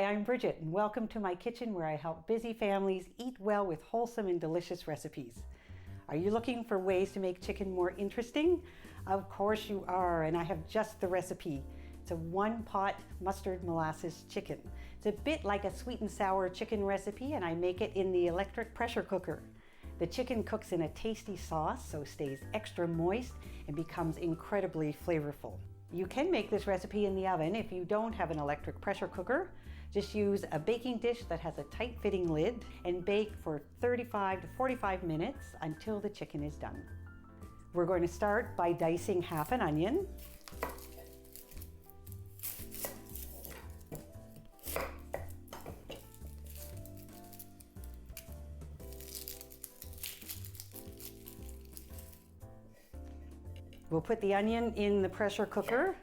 Hi, I'm Bridget, and welcome to my kitchen where I help busy families eat well with wholesome and delicious recipes. Are you looking for ways to make chicken more interesting? Of course you are, and I have just the recipe. It's a one-pot mustard molasses chicken. It's a bit like a sweet and sour chicken recipe, and I make it in the electric pressure cooker. The chicken cooks in a tasty sauce, so stays extra moist and becomes incredibly flavorful. You can make this recipe in the oven if you don't have an electric pressure cooker. Just use a baking dish that has a tight-fitting lid and bake for 35 to 45 minutes until the chicken is done. We're going to start by dicing half an onion. We'll put the onion in the pressure cooker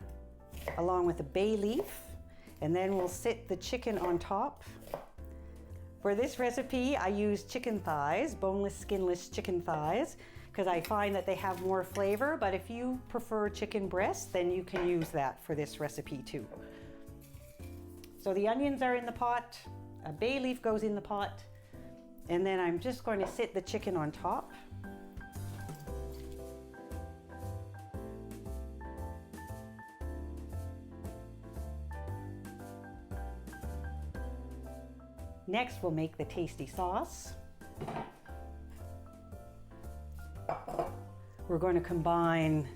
along with a bay leaf, and then we'll sit the chicken on top. For this recipe, I use chicken thighs, boneless, skinless chicken thighs, because I find that they have more flavor, but if you prefer chicken breast, then you can use that for this recipe too. So the onions are in the pot, a bay leaf goes in the pot, and then I'm just going to sit the chicken on top. Next, we'll make the tasty sauce. We're going to combine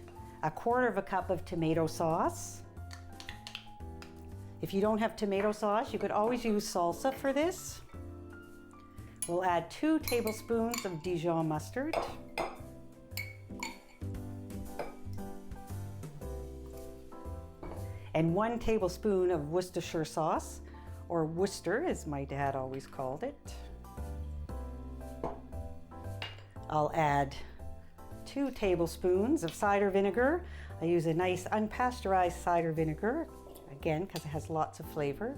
1/4 cup of tomato sauce. If you don't have tomato sauce, you could always use salsa for this. We'll add 2 tablespoons of Dijon mustard. And 1 tablespoon of Worcestershire sauce, or Worcester, as my dad always called it. I'll add 2 tablespoons of cider vinegar. I use a nice unpasteurized cider vinegar, again, because it has lots of flavor.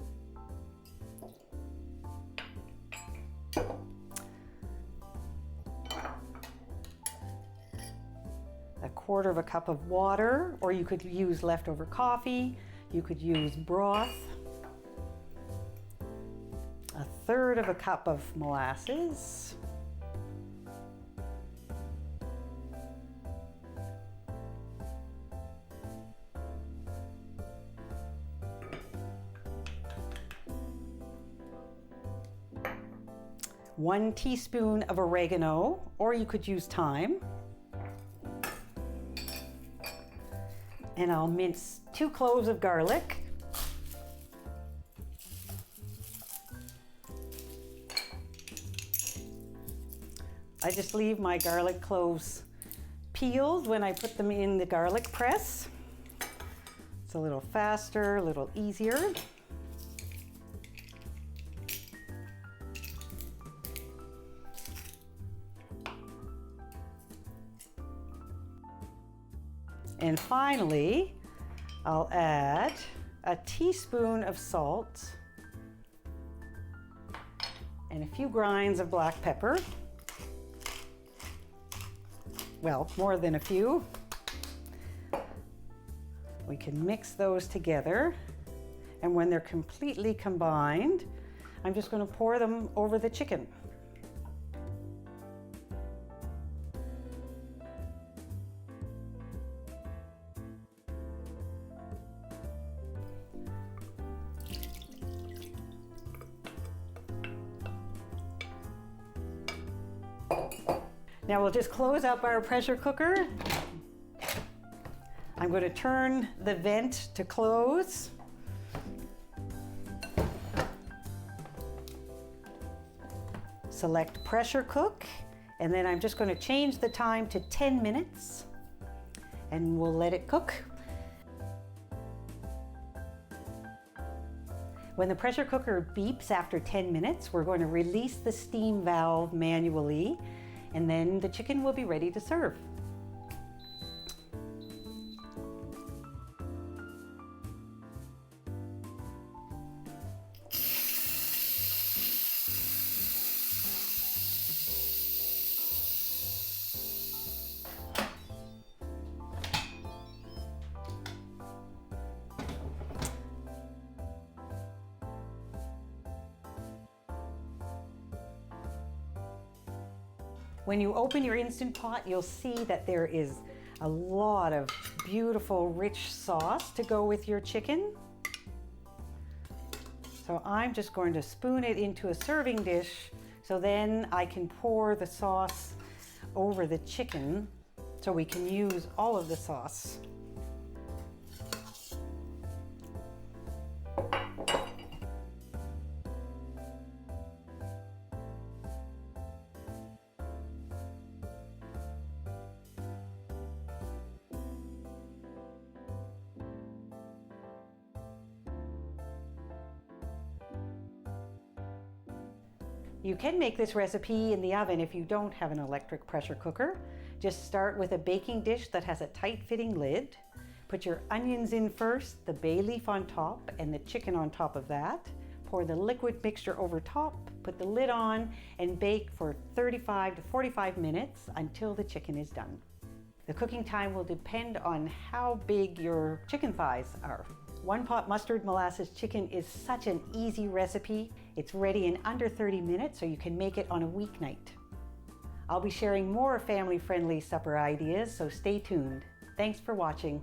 A 1/4 cup of water, or you could use leftover coffee, you could use broth. 1/3 cup of molasses. One teaspoon of oregano, or you could use thyme. And I'll mince 2 cloves of garlic. I just leave my garlic cloves peeled when I put them in the garlic press. It's a little faster, a little easier. And finally, I'll add a teaspoon of salt and a few grinds of black pepper. Well, more than a few. We can mix those together, and when they're completely combined, I'm just going to pour them over the chicken. Now we'll just close up our pressure cooker. I'm going to turn the vent to close. Select pressure cook, and then I'm just going to change the time to 10 minutes, and we'll let it cook. When the pressure cooker beeps after 10 minutes, we're going to release the steam valve manually, and then the chicken will be ready to serve. When you open your Instant Pot, you'll see that there is a lot of beautiful, rich sauce to go with your chicken. So I'm just going to spoon it into a serving dish so then I can pour the sauce over the chicken so we can use all of the sauce. You can make this recipe in the oven if you don't have an electric pressure cooker. Just start with a baking dish that has a tight-fitting lid. Put your onions in first, the bay leaf on top, and the chicken on top of that. Pour the liquid mixture over top, put the lid on, and bake for 35 to 45 minutes until the chicken is done. The cooking time will depend on how big your chicken thighs are. One pot mustard molasses chicken is such an easy recipe. It's ready in under 30 minutes, so you can make it on a weeknight. I'll be sharing more family-friendly supper ideas, so stay tuned. Thanks for watching.